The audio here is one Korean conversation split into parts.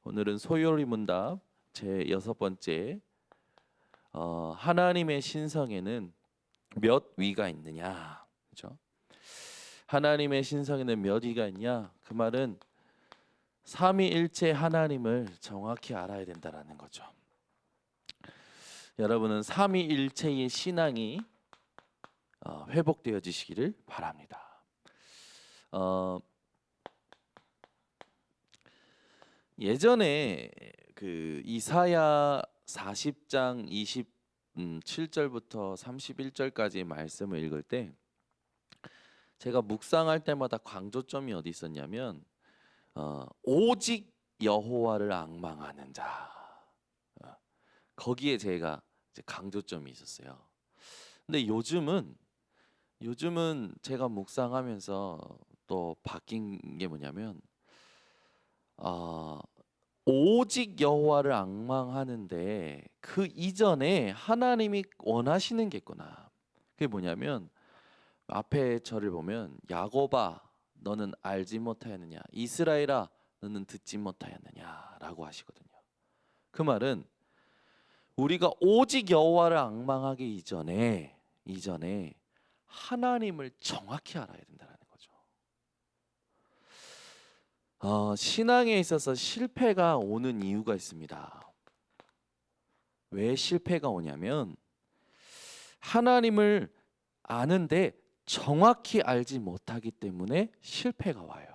오늘은 소요리 문답 제 6번째. 하나님의 신성에는 몇 위가 있느냐, 그렇죠? 하나님의 신성에는 몇 위가 있냐? 그 말은 삼위일체 하나님을 정확히 알아야 된다라는 거죠. 여러분은 삼위일체의 신앙이 회복되어지시기를 바랍니다. 예전에 그 이사야 40장 27절부터 31절까지의 말씀을 읽을 때 제가 묵상할 때마다 강조점이 어디 있었냐면 오직 여호와를 앙망하는 자, 거기에 제가 이제 강조점이 있었어요. 근데 요즘은 제가 묵상하면서 또 바뀐 게 뭐냐면 오직 여호와를 앙망하는데 그 이전에 하나님이 원하시는 게 있구나. 그게 뭐냐면 앞에 절을 보면 야곱아 너는 알지 못하였느냐, 이스라엘아 너는 듣지 못하였느냐라고 하시거든요. 그 말은 우리가 오직 여호와를 앙망하기 이전에 하나님을 정확히 알아야 된다는 거죠. 신앙에 있어서 실패가 오는 이유가 있습니다. 왜 실패가 오냐면 하나님을 아는데 정확히 알지 못하기 때문에 실패가 와요.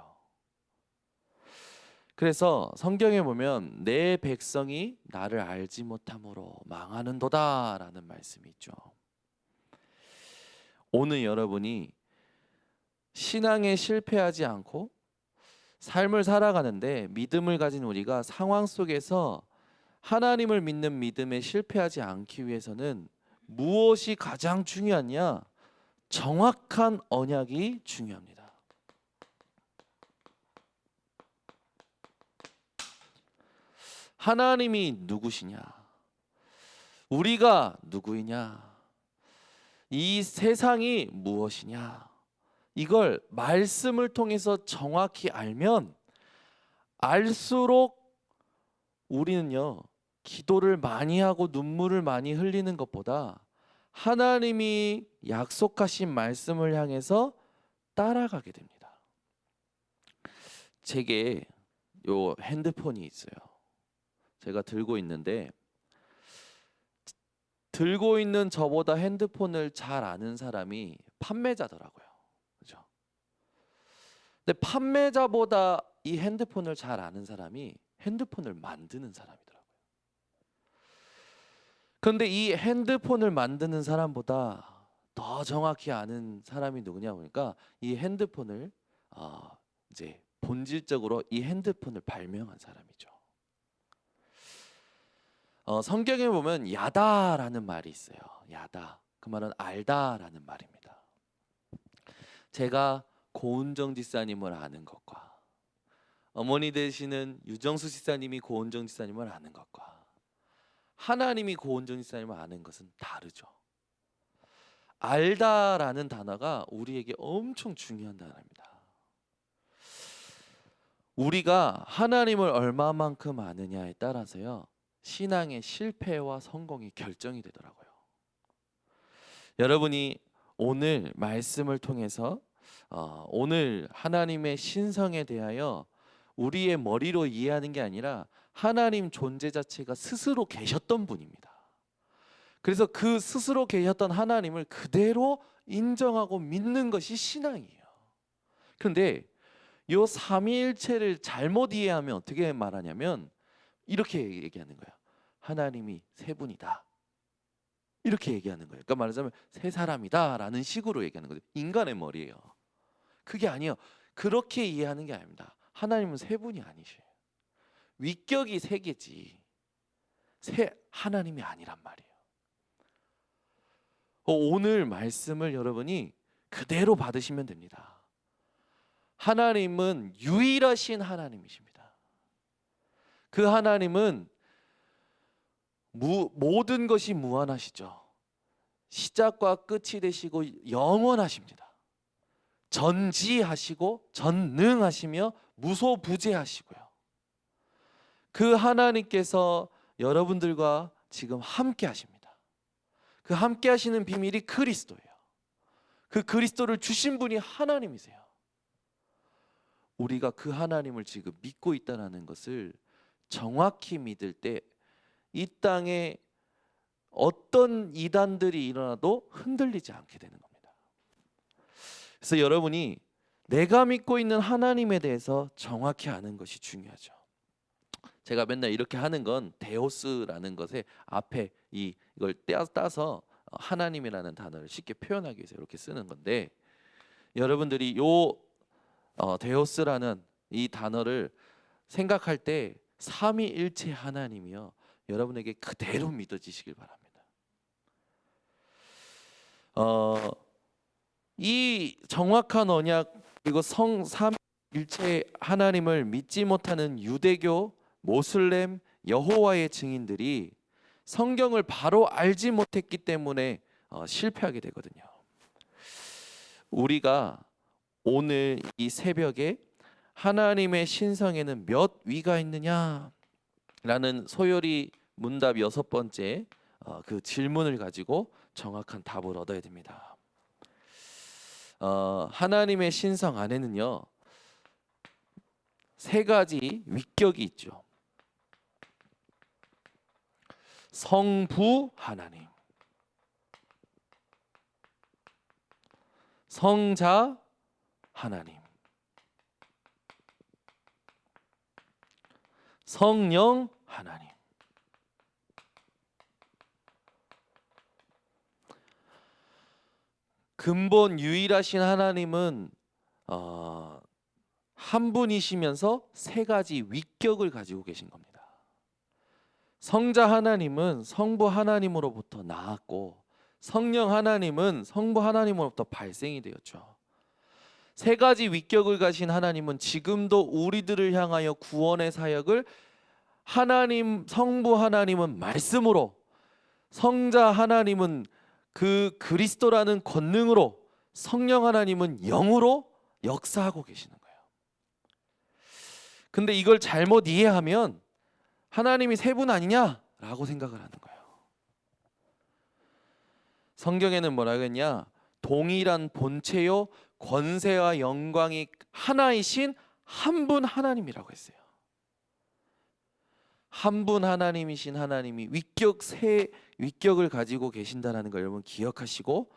그래서 성경에 보면 내 백성이 나를 알지 못함으로 망하는도다라는 말씀이 있죠. 오늘 여러분이 신앙에 실패하지 않고 삶을 살아가는데 믿음을 가진 우리가 상황 속에서 하나님을 믿는 믿음에 실패하지 않기 위해서는 무엇이 가장 중요하냐? 정확한 언약이 중요합니다. 하나님이 누구시냐? 우리가 누구이냐? 이 세상이 무엇이냐? 이걸 말씀을 통해서 정확히 알면 알수록 우리는요, 기도를 많이 하고 눈물을 많이 흘리는 것보다 하나님이 약속하신 말씀을 향해서 따라가게 됩니다. 제게 요 핸드폰이 있어요. 제가 들고 있는데 들고 있는 저보다 핸드폰을 잘 아는 사람이 판매자더라고요. 그죠? 근데 판매자보다 이 핸드폰을 잘 아는 사람이 핸드폰을 만드는 사람이더라고요. 그런데 이 핸드폰을 만드는 사람보다 더 정확히 아는 사람이 누구냐 보니까 이 핸드폰을 이제 본질적으로 이 핸드폰을 발명한 사람이죠. 성경에 보면 야다라는 말이 있어요. 야다. 그 말은 알다라는 말입니다. 제가 고은정 지사님을 아는 것과 어머니 되시는 유정수 지사님이 고은정 지사님을 아는 것과 하나님이 고은정 지사님을 아는 것은 다르죠. 알다라는 단어가 우리에게 엄청 중요한 단어입니다. 우리가 하나님을 얼마만큼 아느냐에 따라서요, 신앙의 실패와 성공이 결정이 되더라고요. 여러분이 오늘 말씀을 통해서 오늘 하나님의 신성에 대하여 우리의 머리로 이해하는 게 아니라 하나님 존재 자체가 스스로 계셨던 분입니다. 그래서 그 스스로 계셨던 하나님을 그대로 인정하고 믿는 것이 신앙이에요. 그런데 이 삼위일체를 잘못 이해하면 어떻게 말하냐면 이렇게 얘기하는 거예요. 하나님이 세 분이다. 이렇게 얘기하는 거예요. 그러니까 말하자면 세 사람이다 라는 식으로 얘기하는 거죠. 인간의 머리예요. 그게 아니에요. 그렇게 이해하는 게 아닙니다. 하나님은 세 분이 아니셔요. 위격이 세 개지 세 하나님이 아니란 말이에요. 오늘 말씀을 여러분이 그대로 받으시면 됩니다. 하나님은 유일하신 하나님이십니다. 그 하나님은 모든 것이 무한하시죠. 시작과 끝이 되시고 영원하십니다. 전지하시고 전능하시며 무소부재하시고요. 그 하나님께서 여러분들과 지금 함께 하십니다. 그 함께 하시는 비밀이 그리스도예요. 그 그리스도를 주신 분이 하나님이세요. 우리가 그 하나님을 지금 믿고 있다는 것을 정확히 믿을 때 이 땅에 어떤 이단들이 일어나도 흔들리지 않게 되는 겁니다. 그래서 여러분이 내가 믿고 있는 하나님에 대해서 정확히 아는 것이 중요하죠. 제가 맨날 이렇게 하는 건 데오스라는 것에 앞에 이걸 따서 하나님이라는 단어를 쉽게 표현하기 위해서 이렇게 쓰는 건데, 여러분들이 데오스라는 이 단어를 생각할 때 삼위일체 하나님이요, 여러분에게 그대로 믿어지시길 바랍니다. 이 정확한 언약 그리고 삼위일체 하나님을 믿지 못하는 유대교, 모슬렘, 여호와의 증인들이 성경을 바로 알지 못했기 때문에 실패하게 되거든요. 우리가 오늘 이 새벽에 하나님의 신성에는 몇 위가 있느냐라는 소요리 문답 6번째 그 질문을 가지고 정확한 답을 얻어야 됩니다. 하나님의 신성 안에는요 3가지 위격이 있죠. 성부 하나님, 성자 하나님, 성령 하나님. 근본 유일하신 하나님은 한 분이시면서 3가지 위격을 가지고 계신 겁니다. 성자 하나님은 성부 하나님으로부터 나왔고, 성령 하나님은 성부 하나님으로부터 발생이 되었죠. 3가지 위격을 가신 하나님은 지금도 우리들을 향하여 구원의 사역을, 하나님 성부 하나님은 말씀으로, 성자 하나님은 그 그리스도라는 권능으로, 성령 하나님은 영으로 역사하고 계시는 거예요. 근데 이걸 잘못 이해하면 하나님이 3분 아니냐라고 생각을 하는 거예요. 성경에는 뭐라고 했냐? 동일한 본체요 권세와 영광이 하나이신 한 분 하나님이라고 했어요. 한 분 하나님이신 하나님이 위격을 가지고 계신다는 걸 여러분 기억하시고,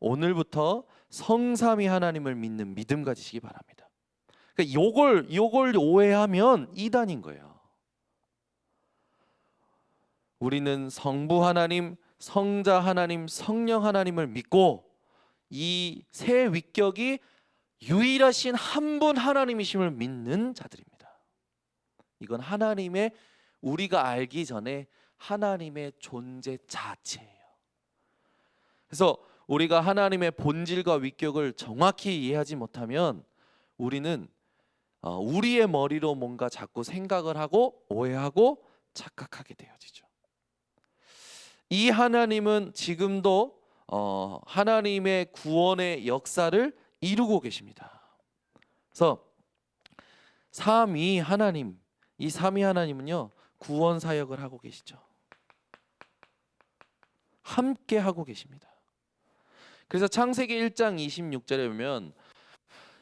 오늘부터 성삼위 하나님을 믿는 믿음 가지시기 바랍니다. 그러니까 요걸 오해하면 이단인 거예요. 우리는 성부 하나님, 성자 하나님, 성령 하나님을 믿고 이 3 위격이 유일하신 한 분 하나님이심을 믿는 자들입니다. 이건 하나님의, 우리가 알기 전에 하나님의 존재 자체예요. 그래서 우리가 하나님의 본질과 위격을 정확히 이해하지 못하면 우리는 우리의 머리로 뭔가 자꾸 생각을 하고 오해하고 착각하게 되어지죠. 이 하나님은 지금도 하나님의 구원의 역사를 이루고 계십니다. 그래서 삼위 하나님, 이 삼위 하나님은요 구원 사역을 하고 계시죠. 함께 하고 계십니다. 그래서 창세기 1장 26절에 보면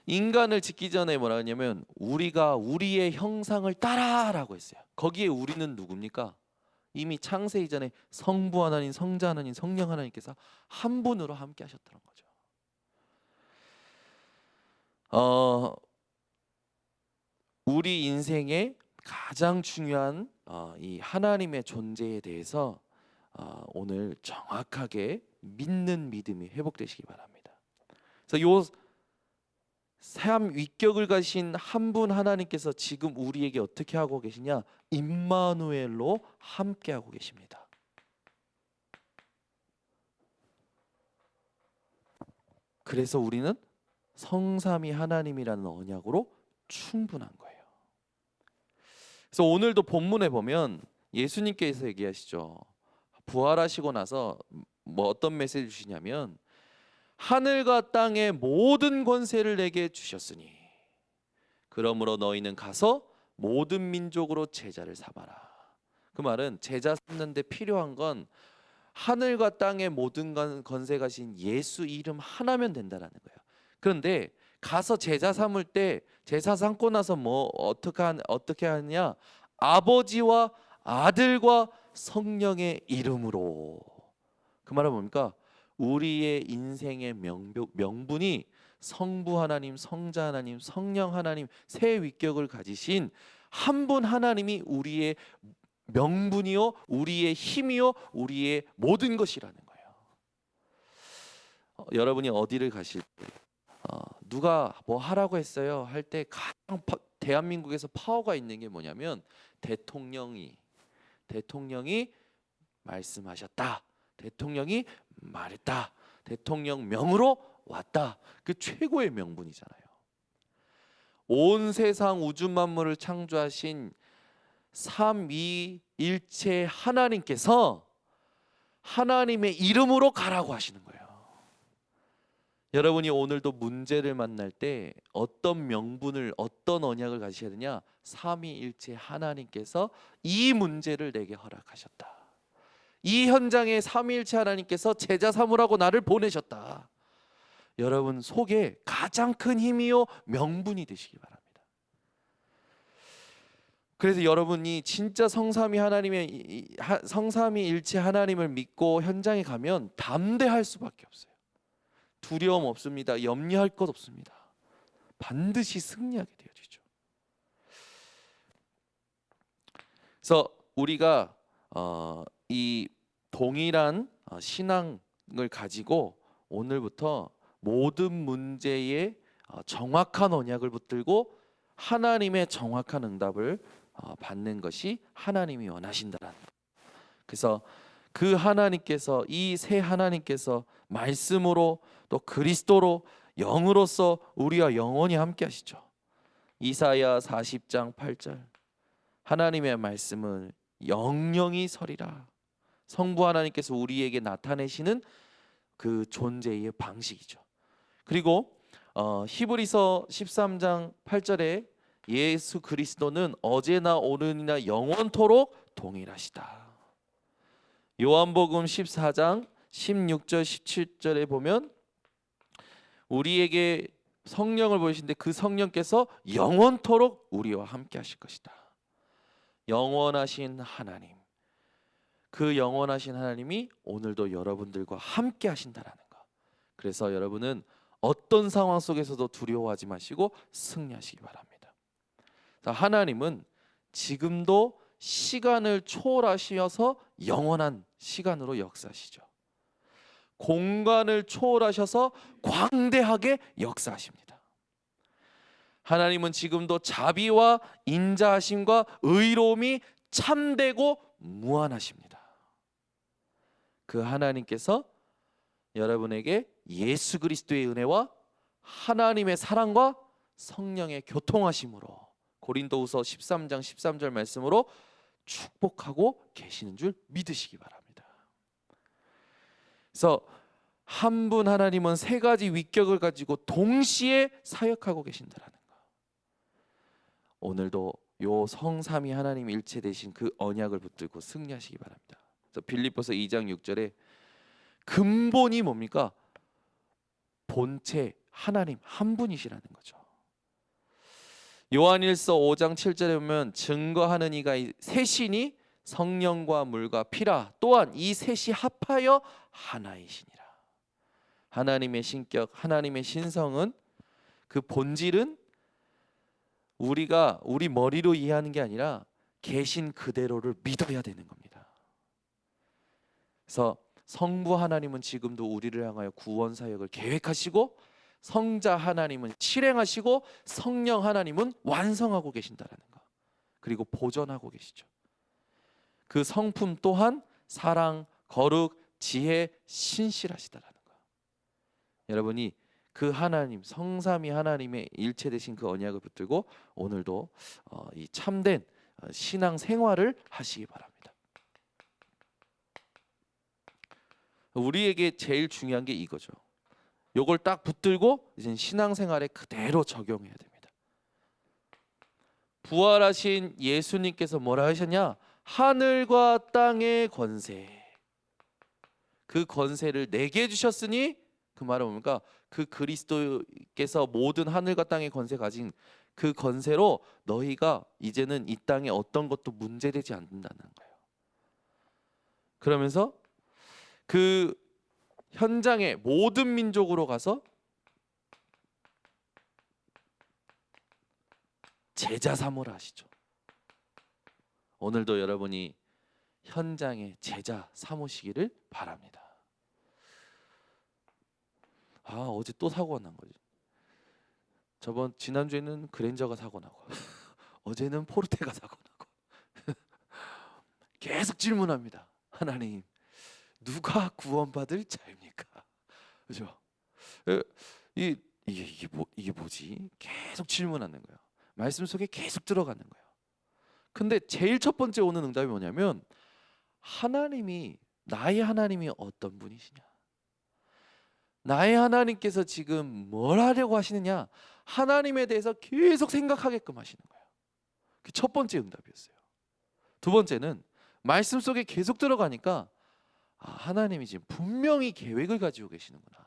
인간을 짓기 전에 뭐라 하냐면 우리가 우리의 형상을 따라라고 했어요. 거기에 우리는 누굽니까? 이미 창세 이전에 성부 하나님, 성자 하나님, 성령 하나님께서 한 분으로 함께 하셨던 거죠. 우리 인생의 가장 중요한 이 하나님의 존재에 대해서 오늘 정확하게 믿는 믿음이 회복되시기 바랍니다. 그래서 요 삼 위격을 가신 한 분 하나님께서 지금 우리에게 어떻게 하고 계시냐? 임마누엘로 함께 하고 계십니다. 그래서 우리는 성삼위 하나님이라는 언약으로 충분한 거예요. 그래서 오늘도 본문에 보면 예수님께서 얘기하시죠. 부활하시고 나서 뭐 어떤 메시지 주시냐면 하늘과 땅의 모든 권세를 내게 주셨으니 그러므로 너희는 가서 모든 민족으로 제자를 삼아라. 그 말은 제자 삼는데 필요한 건 하늘과 땅의 모든 건세 가신 예수 이름 하나면 된다라는 거예요. 그런데 가서 제자 삼을 때 제사 삼고 나서 뭐 어떻게 하냐? 아버지와 아들과 성령의 이름으로. 그 말은 뭡니까? 우리의 인생의 명분이 성부 하나님, 성자 하나님, 성령 하나님 세 위격을 가지신 한 분 하나님이 우리의 명분이요, 우리의 힘이요, 우리의 모든 것이라는 거예요. 여러분이 어디를 가실 때 누가 뭐 하라고 했어요 할 때 가장 대한민국에서 파워가 있는 게 뭐냐면 대통령이 말씀하셨다, 대통령이 말했다, 대통령 명으로 왔다. 그 최고의 명분이잖아요. 온 세상 우주 만물을 창조하신 삼위일체 하나님께서 하나님의 이름으로 가라고 하시는 거예요. 여러분이 오늘도 문제를 만날 때 어떤 명분을, 어떤 언약을 가지셔야 되냐? 삼위일체 하나님께서 이 문제를 내게 허락하셨다. 이 현장에 삼위일체 하나님께서 제자 삼으라고 나를 보내셨다. 여러분 속에 가장 큰 힘이요 명분이 되시기 바랍니다. 그래서 여러분이 진짜 성삼위일체 하나님을 믿고 현장에 가면 담대할 수밖에 없어요. 두려움 없습니다. 염려할 것 없습니다. 반드시 승리하게 되어지죠. 그래서 우리가 이 동일한 신앙을 가지고 오늘부터 모든 문제에 정확한 언약을 붙들고 하나님의 정확한 응답을 받는 것이 하나님이 원하신다라는 거예요. 그래서 그 하나님께서, 이 새 하나님께서 말씀으로 또 그리스도로 영으로서 우리와 영원히 함께 하시죠. 이사야 40장 8절 하나님의 말씀은 영영이 서리라. 성부 하나님께서 우리에게 나타내시는 그 존재의 방식이죠. 그리고 히브리서 13장 8절에 예수 그리스도는 어제나 오늘이나 영원토록 동일하시다. 요한복음 14장 16절 17절에 보면 우리에게 성령을 보이시는데 그 성령께서 영원토록 우리와 함께 하실 것이다. 영원하신 하나님, 그 영원하신 하나님이 오늘도 여러분들과 함께 하신다라는 거. 그래서 여러분은 어떤 상황 속에서도 두려워하지 마시고 승리하시기 바랍니다. 하나님은 지금도 시간을 초월하셔서 영원한 시간으로 역사하시죠. 공간을 초월하셔서 광대하게 역사하십니다. 하나님은 지금도 자비와 인자하심과 의로움이 참되고 무한하십니다. 그 하나님께서 여러분에게 예수 그리스도의 은혜와 하나님의 사랑과 성령의 교통하심으로 고린도후서 13장 13절 말씀으로 축복하고 계시는 줄 믿으시기 바랍니다. 그래서 한 분 하나님은 세 가지 위격을 가지고 동시에 사역하고 계신다라는 거. 오늘도 요 성삼위 하나님 일체 되신 그 언약을 붙들고 승리하시기 바랍니다. 그래서 빌립보서 2장 6절에 근본이 뭡니까? 본체 하나님 한 분이시라는 거죠. 요한일서 5장 7절에 보면 증거하는 이가 셋이니 성령과 물과 피라. 또한 이 셋이 합하여 하나이시니라. 하나님의 신격, 하나님의 신성은 그 본질은 우리가 우리 머리로 이해하는 게 아니라 계신 그대로를 믿어야 되는 겁니다. 그래서 성부 하나님은 지금도 우리를 향하여 구원 사역을 계획하시고 성자 하나님은 실행하시고 성령 하나님은 완성하고 계신다라는 거. 그리고 보존하고 계시죠. 그 성품 또한 사랑, 거룩, 지혜, 신실하시다라는 거. 여러분이 그 하나님, 성삼위 하나님의 일체 되신 그 언약을 붙들고 오늘도 이 참된 신앙 생활을 하시기 바랍니다. 우리에게 제일 중요한 게 이거죠. 요걸 딱 붙들고 이제 신앙생활에 그대로 적용해야 됩니다. 부활하신 예수님께서 뭐라 하셨냐? 하늘과 땅의 권세, 그 권세를 내게 주셨으니, 그 말은 뭡니까? 그 그리스도께서 모든 하늘과 땅의 권세 가진 그 권세로 너희가 이제는 이 땅에 어떤 것도 문제되지 않는다는 거예요. 그러면서 그 현장에 모든 민족으로 가서 제자 삼으라 하시죠. 오늘도 여러분이 현장에 제자 삼으시기를 바랍니다. 어제 또 사고가 난 거지. 지난주에는 그랜저가 사고 나고 어제는 포르테가 사고 나고 계속 질문합니다. 하나님, 누가 구원받을 자입니까? 그죠? 이게 뭐지? 계속 질문하는 거예요. 말씀 속에 계속 들어가는 거예요. 근데 제일 첫 번째 오는 응답이 뭐냐면, 나의 하나님이 어떤 분이시냐? 나의 하나님께서 지금 뭘 하려고 하시느냐? 하나님에 대해서 계속 생각하게끔 하시는 거예요. 그 첫 번째 응답이었어요. 두 번째는 말씀 속에 계속 들어가니까 하나님이 지금 분명히 계획을 가지고 계시는구나.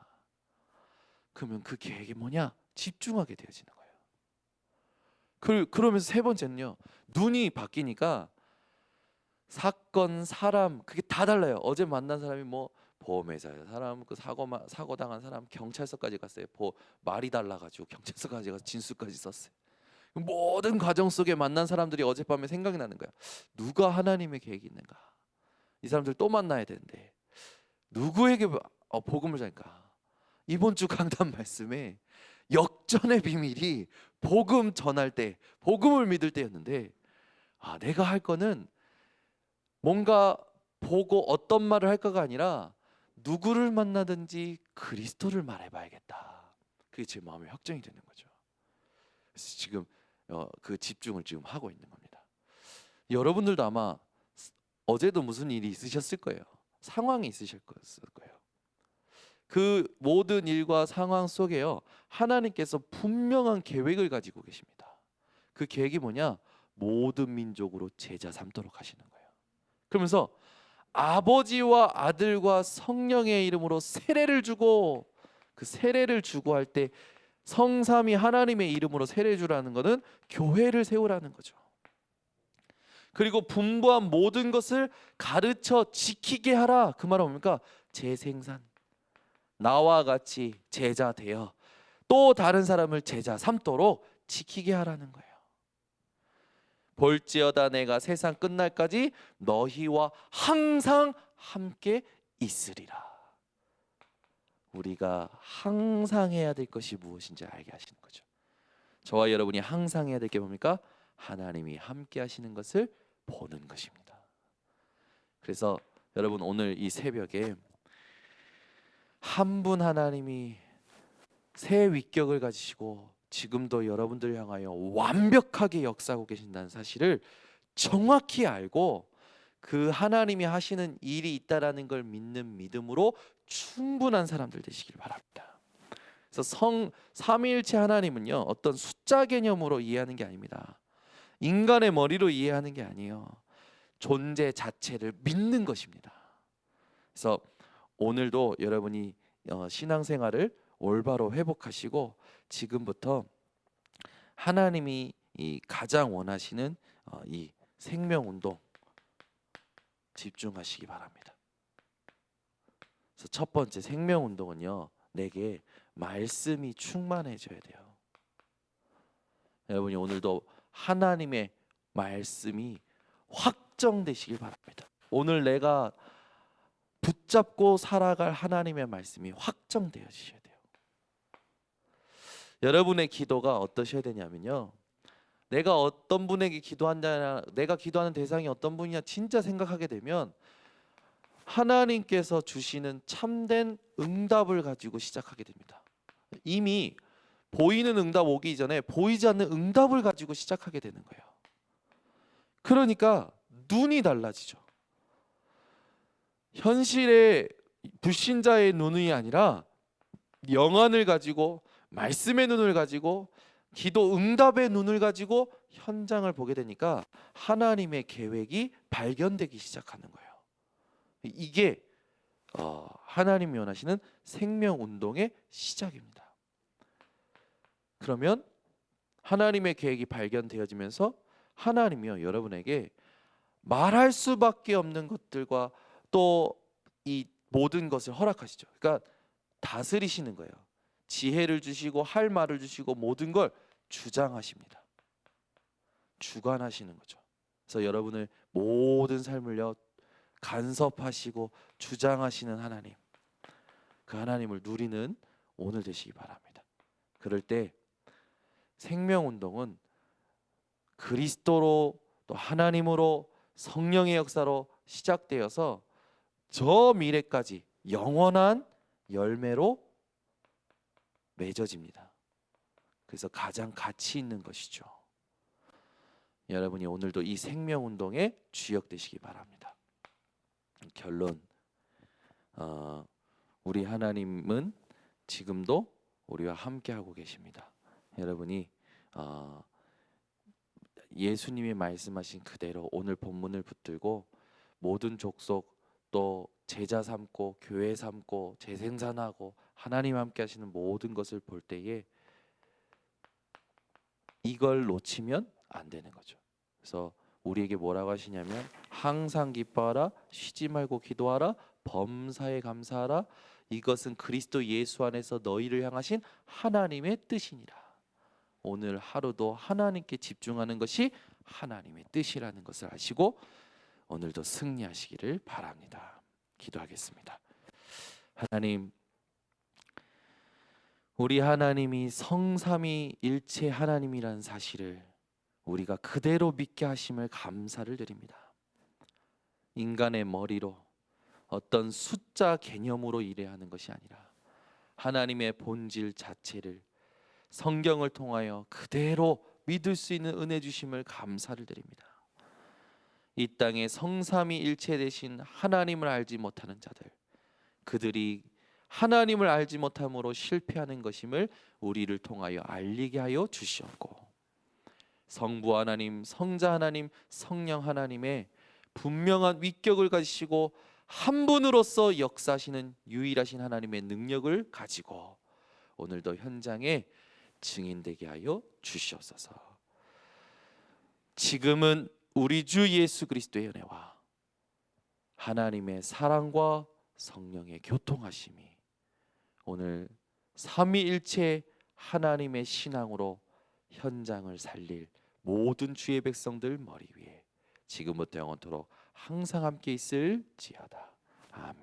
그러면 그 계획이 뭐냐? 집중하게 되어지는 거예요. 그러면서 세 번째는요, 눈이 바뀌니까 사건, 사람, 그게 다 달라요. 어제 만난 사람이 보험회사의 사람, 그 사고 당한 사람, 경찰서까지 갔어요. 말이 달라가지고 경찰서까지 가서 진술까지 썼어요. 모든 과정 속에 만난 사람들이 어젯밤에 생각이 나는 거야. 누가 하나님의 계획이 있는가? 이 사람들 또 만나야 되는데 누구에게 복음을 전할까? 이번 주 강단 말씀에 역전의 비밀이 복음 전할 때, 복음을 믿을 때였는데, 내가 할 거는 뭔가 보고 어떤 말을 할까가 아니라 누구를 만나든지 그리스도를 말해봐야겠다. 그게 제 마음에 확정이 되는 거죠. 그래서 지금 그 집중을 지금 하고 있는 겁니다. 여러분들도 아마 어제도 무슨 일이 있으셨을 거예요. 상황이 있으실 거예요. 그 모든 일과 상황 속에요, 하나님께서 분명한 계획을 가지고 계십니다. 그 계획이 뭐냐? 모든 민족으로 제자 삼도록 하시는 거예요. 그러면서 아버지와 아들과 성령의 이름으로 세례를 주고, 그 세례를 주고 할 때 성삼위 하나님의 이름으로 세례 주라는 것은 교회를 세우라는 거죠. 그리고 분부한 모든 것을 가르쳐 지키게 하라. 그 말은 뭡니까? 재생산. 나와 같이 제자 되어 또 다른 사람을 제자 삼도록 지키게 하라는 거예요. 볼지어다 내가 세상 끝날까지 너희와 항상 함께 있으리라. 우리가 항상 해야 될 것이 무엇인지 알게 하시는 거죠. 저와 여러분이 항상 해야 될 게 뭡니까? 하나님이 함께 하시는 것을 보는 것입니다. 그래서 여러분, 오늘 이 새벽에 한 분 하나님이 새 위격을 가지시고 지금도 여러분들을 향하여 완벽하게 역사하고 계신다는 사실을 정확히 알고 그 하나님이 하시는 일이 있다라는 걸 믿는 믿음으로 충분한 사람들 되시길 바랍니다. 그래서 삼위일체 하나님은요, 어떤 숫자 개념으로 이해하는 게 아닙니다. 인간의 머리로 이해하는 게 아니에요. 존재 자체를 믿는 것입니다. 그래서 오늘도 여러분이 신앙생활을 올바로 회복하시고 지금부터 하나님이 가장 원하시는 이 생명운동 집중하시기 바랍니다. 그래서 첫 번째 생명운동은요, 내게 말씀이 충만해져야 돼요. 여러분이 오늘도 하나님의 말씀이 확정되시길 바랍니다. 오늘 내가 붙잡고 살아갈 하나님의 말씀이 확정되어지셔야 돼요. 여러분의 기도가 어떠셔야 되냐면요, 내가 어떤 분에게 기도한다, 내가 기도하는 대상이 어떤 분이냐 진짜 생각하게 되면 하나님께서 주시는 참된 응답을 가지고 시작하게 됩니다. 이미 보이는 응답 오기 전에 보이지 않는 응답을 가지고 시작하게 되는 거예요. 그러니까 눈이 달라지죠. 현실의 불신자의 눈이 아니라 영안을 가지고, 말씀의 눈을 가지고 기도 응답의 눈을 가지고 현장을 보게 되니까 하나님의 계획이 발견되기 시작하는 거예요. 이게 하나님이 원하시는 생명운동의 시작입니다. 그러면 하나님의 계획이 발견되어지면서 하나님이요 여러분에게 말할 수밖에 없는 것들과 또 이 모든 것을 허락하시죠. 그러니까 다스리시는 거예요. 지혜를 주시고 할 말을 주시고 모든 걸 주장하십니다. 주관하시는 거죠. 그래서 여러분의 모든 삶을요 간섭하시고 주장하시는 하나님, 그 하나님을 누리는 오늘 되시기 바랍니다. 그럴 때 생명운동은 그리스도로 또 하나님으로 성령의 역사로 시작되어서 저 미래까지 영원한 열매로 맺어집니다. 그래서 가장 가치 있는 것이죠. 여러분이 오늘도 이 생명운동의 주역 되시기 바랍니다. 결론, 우리 하나님은 지금도 우리와 함께 하고 계십니다. 여러분이 예수님이 말씀하신 그대로 오늘 본문을 붙들고 모든 족속 또 제자 삼고 교회 삼고 재생산하고 하나님 함께 하시는 모든 것을 볼 때에 이걸 놓치면 안 되는 거죠. 그래서 우리에게 뭐라고 하시냐면 항상 기뻐하라, 쉬지 말고 기도하라, 범사에 감사하라. 이것은 그리스도 예수 안에서 너희를 향하신 하나님의 뜻이니라. 오늘 하루도 하나님께 집중하는 것이 하나님의 뜻이라는 것을 아시고 오늘도 승리하시기를 바랍니다. 기도하겠습니다. 하나님, 우리 하나님이 성삼위일체 하나님이라는 사실을 우리가 그대로 믿게 하심을 감사를 드립니다. 인간의 머리로 어떤 숫자 개념으로 일해야 하는 것이 아니라 하나님의 본질 자체를 성경을 통하여 그대로 믿을 수 있는 은혜 주심을 감사를 드립니다. 이 땅에 성삼위일체 되신 하나님을 알지 못하는 자들, 그들이 하나님을 알지 못함으로 실패하는 것임을 우리를 통하여 알리게 하여 주시옵고, 성부 하나님, 성자 하나님, 성령 하나님의 분명한 위격을 가지시고 한 분으로서 역사하시는 유일하신 하나님의 능력을 가지고 오늘도 현장에 증인되게 하여 주시옵소서. 지금은 우리 주 예수 그리스도의 은혜와 하나님의 사랑과 성령의 교통하심이 오늘 삼위일체 하나님의 신앙으로 현장을 살릴 모든 주의 백성들 머리 위에 지금부터 영원토록 항상 함께 있을지어다. 아멘.